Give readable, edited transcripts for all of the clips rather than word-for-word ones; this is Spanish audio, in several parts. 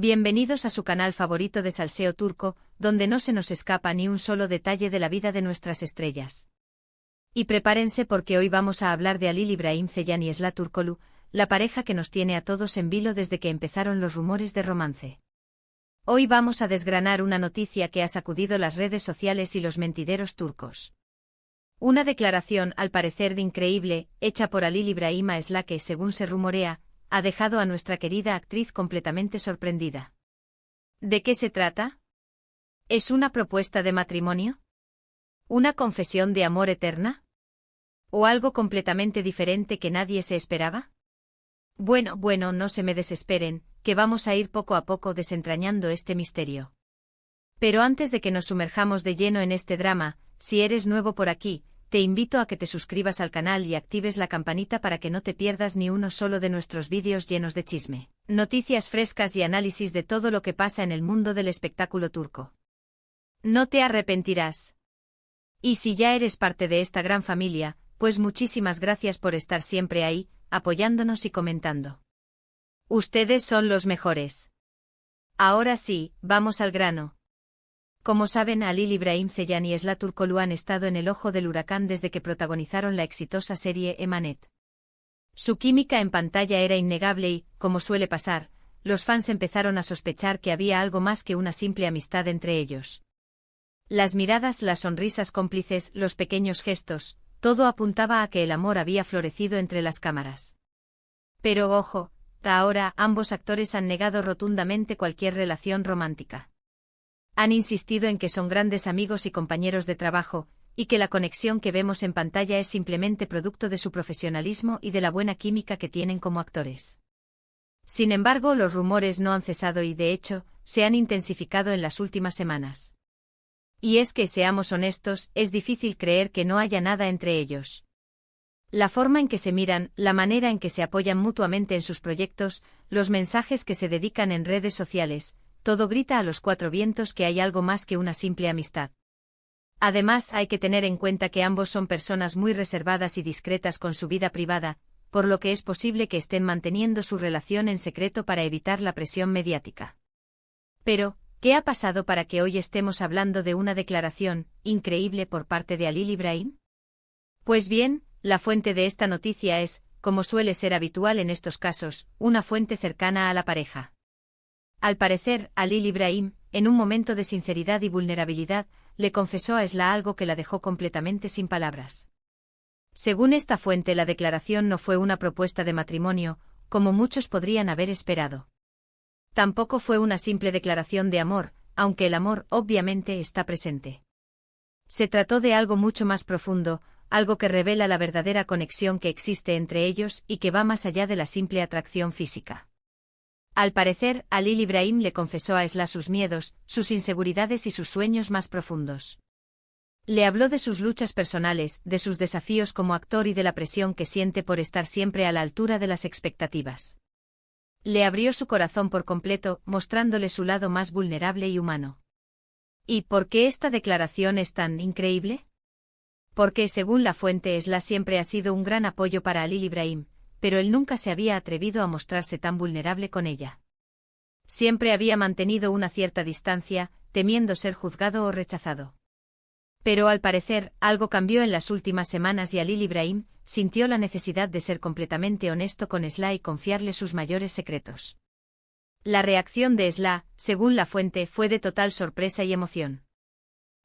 Bienvenidos a su canal favorito de salseo turco, donde no se nos escapa ni un solo detalle de la vida de nuestras estrellas. Y prepárense porque hoy vamos a hablar de Halil İbrahim Ceylan y Esla Turkoglu, la pareja que nos tiene a todos en vilo desde que empezaron los rumores de romance. Hoy vamos a desgranar una noticia que ha sacudido las redes sociales y los mentideros turcos. Una declaración, al parecer increíble, hecha por Halil İbrahim a Esla que, según se rumorea, ha dejado a nuestra querida actriz completamente sorprendida. ¿De qué se trata? ¿Es una propuesta de matrimonio? ¿Una confesión de amor eterna? ¿O algo completamente diferente que nadie se esperaba? Bueno, no se me desesperen, que vamos a ir poco a poco desentrañando este misterio. Pero antes de que nos sumerjamos de lleno en este drama, si eres nuevo por aquí, te invito a que te suscribas al canal y actives la campanita para que no te pierdas ni uno solo de nuestros vídeos llenos de chisme, noticias frescas y análisis de todo lo que pasa en el mundo del espectáculo turco. No te arrepentirás. Y si ya eres parte de esta gran familia, pues muchísimas gracias por estar siempre ahí, apoyándonos y comentando. Ustedes son los mejores. Ahora sí, vamos al grano. Como saben, Halil İbrahim Ceylan y Esla Turkoglu han estado en el ojo del huracán desde que protagonizaron la exitosa serie Emanet. Su química en pantalla era innegable y, como suele pasar, los fans empezaron a sospechar que había algo más que una simple amistad entre ellos. Las miradas, las sonrisas cómplices, los pequeños gestos, todo apuntaba a que el amor había florecido entre las cámaras. Pero ojo, ahora ambos actores han negado rotundamente cualquier relación romántica. Han insistido en que son grandes amigos y compañeros de trabajo, y que la conexión que vemos en pantalla es simplemente producto de su profesionalismo y de la buena química que tienen como actores. Sin embargo, los rumores no han cesado y, de hecho, se han intensificado en las últimas semanas. Y es que, seamos honestos, es difícil creer que no haya nada entre ellos. La forma en que se miran, la manera en que se apoyan mutuamente en sus proyectos, los mensajes que se dedican en redes sociales, todo grita a los cuatro vientos que hay algo más que una simple amistad. Además, hay que tener en cuenta que ambos son personas muy reservadas y discretas con su vida privada, por lo que es posible que estén manteniendo su relación en secreto para evitar la presión mediática. Pero, ¿qué ha pasado para que hoy estemos hablando de una declaración increíble por parte de Halil İbrahim? Pues bien, la fuente de esta noticia es, como suele ser habitual en estos casos, una fuente cercana a la pareja. Al parecer, Halil İbrahim, en un momento de sinceridad y vulnerabilidad, le confesó a Esla algo que la dejó completamente sin palabras. Según esta fuente, la declaración no fue una propuesta de matrimonio, como muchos podrían haber esperado. Tampoco fue una simple declaración de amor, aunque el amor obviamente está presente. Se trató de algo mucho más profundo, algo que revela la verdadera conexión que existe entre ellos y que va más allá de la simple atracción física. Al parecer, Halil İbrahim le confesó a Esla sus miedos, sus inseguridades y sus sueños más profundos. Le habló de sus luchas personales, de sus desafíos como actor y de la presión que siente por estar siempre a la altura de las expectativas. Le abrió su corazón por completo, mostrándole su lado más vulnerable y humano. ¿Y por qué esta declaración es tan increíble? Porque, según la fuente, Esla siempre ha sido un gran apoyo para Halil İbrahim, pero él nunca se había atrevido a mostrarse tan vulnerable con ella. Siempre había mantenido una cierta distancia, temiendo ser juzgado o rechazado. Pero al parecer, algo cambió en las últimas semanas y Halil İbrahim sintió la necesidad de ser completamente honesto con Esla y confiarle sus mayores secretos. La reacción de Esla, según la fuente, fue de total sorpresa y emoción.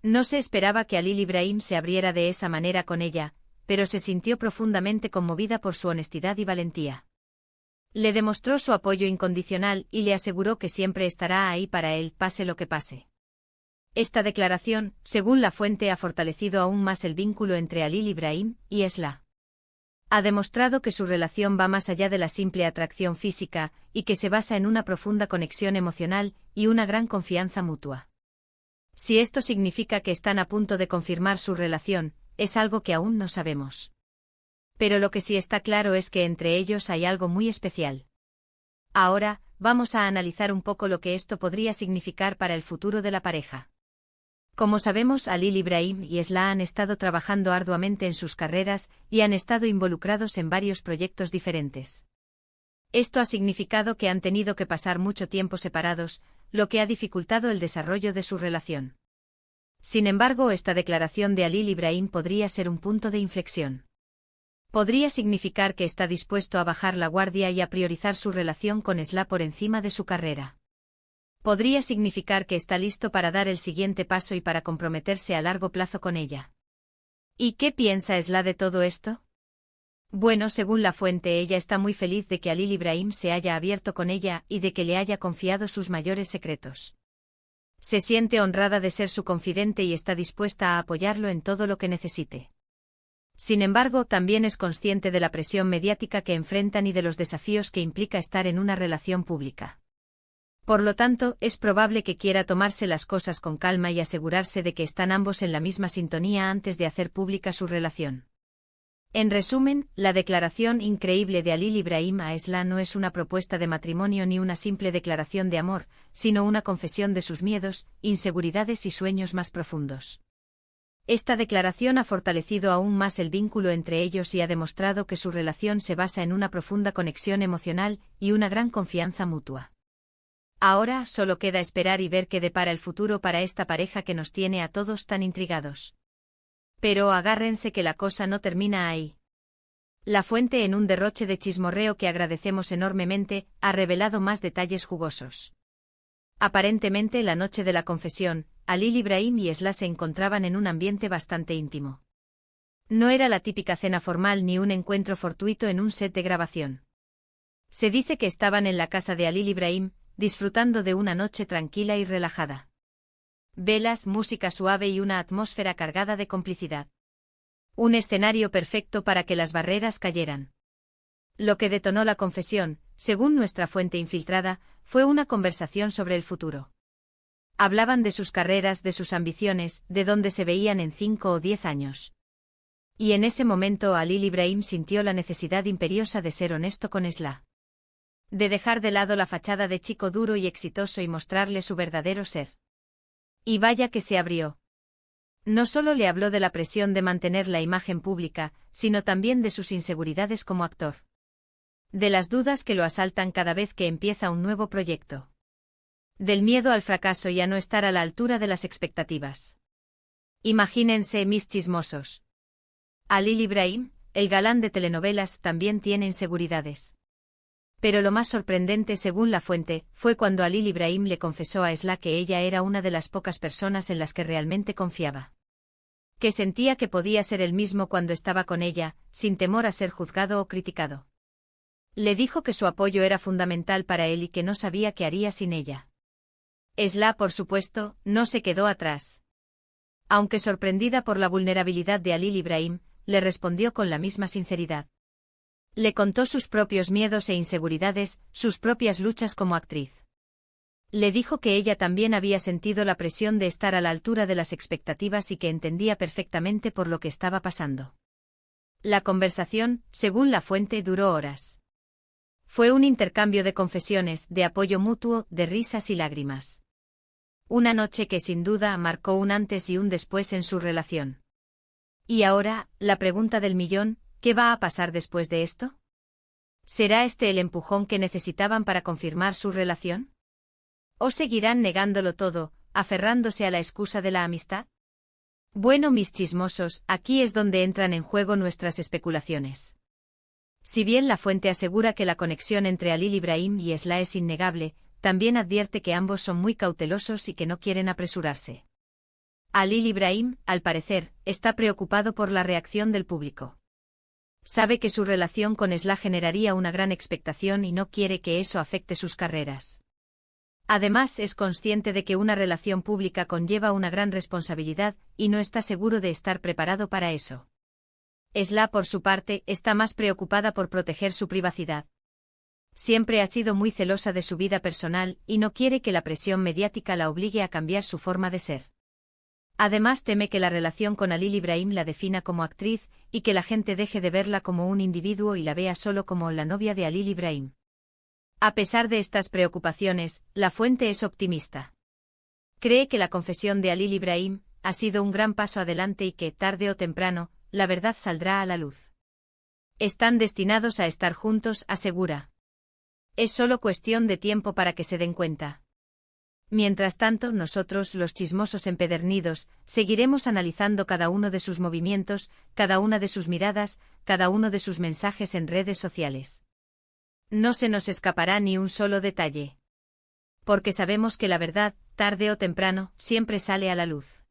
No se esperaba que Halil İbrahim se abriera de esa manera con ella, pero se sintió profundamente conmovida por su honestidad y valentía. Le demostró su apoyo incondicional y le aseguró que siempre estará ahí para él, pase lo que pase. Esta declaración, según la fuente, ha fortalecido aún más el vínculo entre Halil İbrahim y Esla. Ha demostrado que su relación va más allá de la simple atracción física y que se basa en una profunda conexión emocional y una gran confianza mutua. Si esto significa que están a punto de confirmar su relación, es algo que aún no sabemos. Pero lo que sí está claro es que entre ellos hay algo muy especial. Ahora, vamos a analizar un poco lo que esto podría significar para el futuro de la pareja. Como sabemos, Halil İbrahim y Esla han estado trabajando arduamente en sus carreras y han estado involucrados en varios proyectos diferentes. Esto ha significado que han tenido que pasar mucho tiempo separados, lo que ha dificultado el desarrollo de su relación. Sin embargo, esta declaración de Halil Ibrahim podría ser un punto de inflexión. Podría significar que está dispuesto a bajar la guardia y a priorizar su relación con Esla por encima de su carrera. Podría significar que está listo para dar el siguiente paso y para comprometerse a largo plazo con ella. ¿Y qué piensa Esla de todo esto? Bueno, según la fuente, ella está muy feliz de que Halil Ibrahim se haya abierto con ella y de que le haya confiado sus mayores secretos. Se siente honrada de ser su confidente y está dispuesta a apoyarlo en todo lo que necesite. Sin embargo, también es consciente de la presión mediática que enfrentan y de los desafíos que implica estar en una relación pública. Por lo tanto, es probable que quiera tomarse las cosas con calma y asegurarse de que están ambos en la misma sintonía antes de hacer pública su relación. En resumen, la declaración increíble de Halil Ibrahim a Esla no es una propuesta de matrimonio ni una simple declaración de amor, sino una confesión de sus miedos, inseguridades y sueños más profundos. Esta declaración ha fortalecido aún más el vínculo entre ellos y ha demostrado que su relación se basa en una profunda conexión emocional y una gran confianza mutua. Ahora solo queda esperar y ver qué depara el futuro para esta pareja que nos tiene a todos tan intrigados. Pero agárrense que la cosa no termina ahí. La fuente, en un derroche de chismorreo que agradecemos enormemente, ha revelado más detalles jugosos. Aparentemente, la noche de la confesión, Halil Ibrahim y Esla se encontraban en un ambiente bastante íntimo. No era la típica cena formal ni un encuentro fortuito en un set de grabación. Se dice que estaban en la casa de Halil Ibrahim, disfrutando de una noche tranquila y relajada. Velas, música suave y una atmósfera cargada de complicidad. Un escenario perfecto para que las barreras cayeran. Lo que detonó la confesión, según nuestra fuente infiltrada, fue una conversación sobre el futuro. Hablaban de sus carreras, de sus ambiciones, de dónde se veían en 5 o 10 años. Y en ese momento Halil Ibrahim sintió la necesidad imperiosa de ser honesto con Esla. De dejar de lado la fachada de chico duro y exitoso y mostrarle su verdadero ser. Y vaya que se abrió. No solo le habló de la presión de mantener la imagen pública, sino también de sus inseguridades como actor. De las dudas que lo asaltan cada vez que empieza un nuevo proyecto. Del miedo al fracaso y a no estar a la altura de las expectativas. Imagínense, mis chismosos. Halil Ibrahim, el galán de telenovelas, también tiene inseguridades. Pero lo más sorprendente, según la fuente, fue cuando Halil Ibrahim le confesó a Esla que ella era una de las pocas personas en las que realmente confiaba. Que sentía que podía ser él mismo cuando estaba con ella, sin temor a ser juzgado o criticado. Le dijo que su apoyo era fundamental para él y que no sabía qué haría sin ella. Esla, por supuesto, no se quedó atrás. Aunque sorprendida por la vulnerabilidad de Halil Ibrahim, le respondió con la misma sinceridad. Le contó sus propios miedos e inseguridades, sus propias luchas como actriz. Le dijo que ella también había sentido la presión de estar a la altura de las expectativas y que entendía perfectamente por lo que estaba pasando. La conversación, según la fuente, duró horas. Fue un intercambio de confesiones, de apoyo mutuo, de risas y lágrimas. Una noche que sin duda marcó un antes y un después en su relación. Y ahora, la pregunta del millón, ¿qué va a pasar después de esto? ¿Será este el empujón que necesitaban para confirmar su relación? ¿O seguirán negándolo todo, aferrándose a la excusa de la amistad? Bueno, mis chismosos, aquí es donde entran en juego nuestras especulaciones. Si bien la fuente asegura que la conexión entre Halil Ibrahim y Esla es innegable, también advierte que ambos son muy cautelosos y que no quieren apresurarse. Halil Ibrahim, al parecer, está preocupado por la reacción del público. Sabe que su relación con Esla generaría una gran expectación y no quiere que eso afecte sus carreras. Además, es consciente de que una relación pública conlleva una gran responsabilidad y no está seguro de estar preparado para eso. Esla, por su parte, está más preocupada por proteger su privacidad. Siempre ha sido muy celosa de su vida personal y no quiere que la presión mediática la obligue a cambiar su forma de ser. Además, teme que la relación con Halil Ibrahim la defina como actriz y que la gente deje de verla como un individuo y la vea solo como la novia de Halil Ibrahim. A pesar de estas preocupaciones, la fuente es optimista. Cree que la confesión de Halil Ibrahim ha sido un gran paso adelante y que, tarde o temprano, la verdad saldrá a la luz. Están destinados a estar juntos, asegura. Es solo cuestión de tiempo para que se den cuenta. Mientras tanto, nosotros, los chismosos empedernidos, seguiremos analizando cada uno de sus movimientos, cada una de sus miradas, cada uno de sus mensajes en redes sociales. No se nos escapará ni un solo detalle. Porque sabemos que la verdad, tarde o temprano, siempre sale a la luz.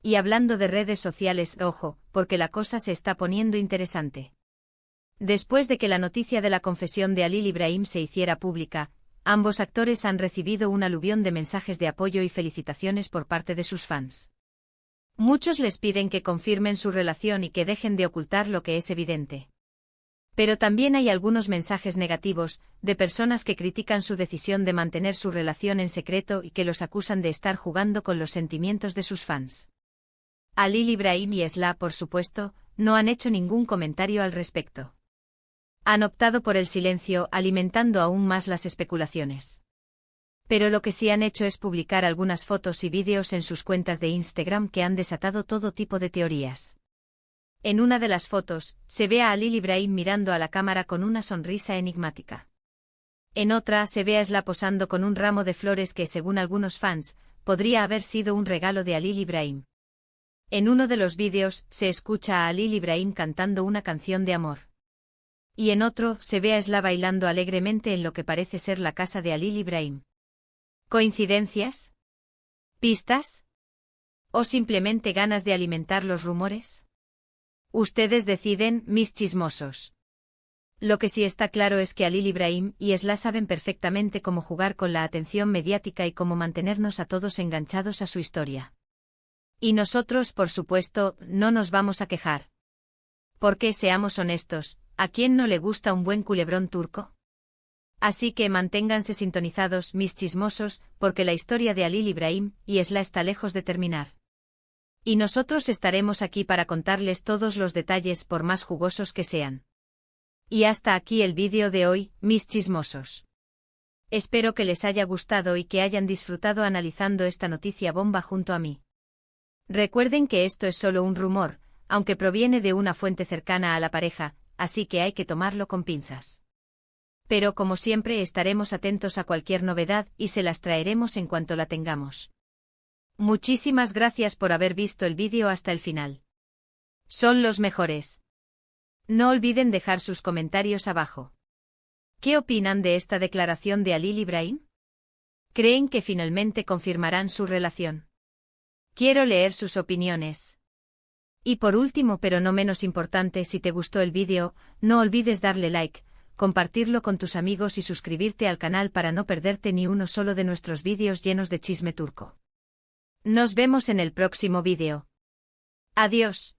Y hablando de redes sociales, ojo, porque la cosa se está poniendo interesante. Después de que la noticia de la confesión de Halil Ibrahim se hiciera pública, ambos actores han recibido un aluvión de mensajes de apoyo y felicitaciones por parte de sus fans. Muchos les piden que confirmen su relación y que dejen de ocultar lo que es evidente. Pero también hay algunos mensajes negativos, de personas que critican su decisión de mantener su relación en secreto y que los acusan de estar jugando con los sentimientos de sus fans. Halil Ibrahim y Esla, por supuesto, no han hecho ningún comentario al respecto. Han optado por el silencio, alimentando aún más las especulaciones. Pero lo que sí han hecho es publicar algunas fotos y vídeos en sus cuentas de Instagram que han desatado todo tipo de teorías. En una de las fotos, se ve a Halil Ibrahim mirando a la cámara con una sonrisa enigmática. En otra se ve a Esla posando con un ramo de flores que, según algunos fans, podría haber sido un regalo de Halil Ibrahim. En uno de los vídeos, se escucha a Halil Ibrahim cantando una canción de amor. Y en otro, se ve a Esla bailando alegremente en lo que parece ser la casa de Halil Ibrahim. ¿Coincidencias? ¿Pistas? ¿O simplemente ganas de alimentar los rumores? Ustedes deciden, mis chismosos. Lo que sí está claro es que Halil Ibrahim y Esla saben perfectamente cómo jugar con la atención mediática y cómo mantenernos a todos enganchados a su historia. Y nosotros, por supuesto, no nos vamos a quejar. Porque, seamos honestos, ¿a quién no le gusta un buen culebrón turco? Así que manténganse sintonizados, mis chismosos, porque la historia de Halil Ibrahim y Esla está lejos de terminar. Y nosotros estaremos aquí para contarles todos los detalles por más jugosos que sean. Y hasta aquí el vídeo de hoy, mis chismosos. Espero que les haya gustado y que hayan disfrutado analizando esta noticia bomba junto a mí. Recuerden que esto es solo un rumor, aunque proviene de una fuente cercana a la pareja, así que hay que tomarlo con pinzas. Pero como siempre estaremos atentos a cualquier novedad y se las traeremos en cuanto la tengamos. Muchísimas gracias por haber visto el vídeo hasta el final. Son los mejores. No olviden dejar sus comentarios abajo. ¿Qué opinan de esta declaración de Halil Ibrahim? ¿Creen que finalmente confirmarán su relación? Quiero leer sus opiniones. Y por último, pero no menos importante, si te gustó el vídeo, no olvides darle like, compartirlo con tus amigos y suscribirte al canal para no perderte ni uno solo de nuestros vídeos llenos de chisme turco. Nos vemos en el próximo vídeo. Adiós.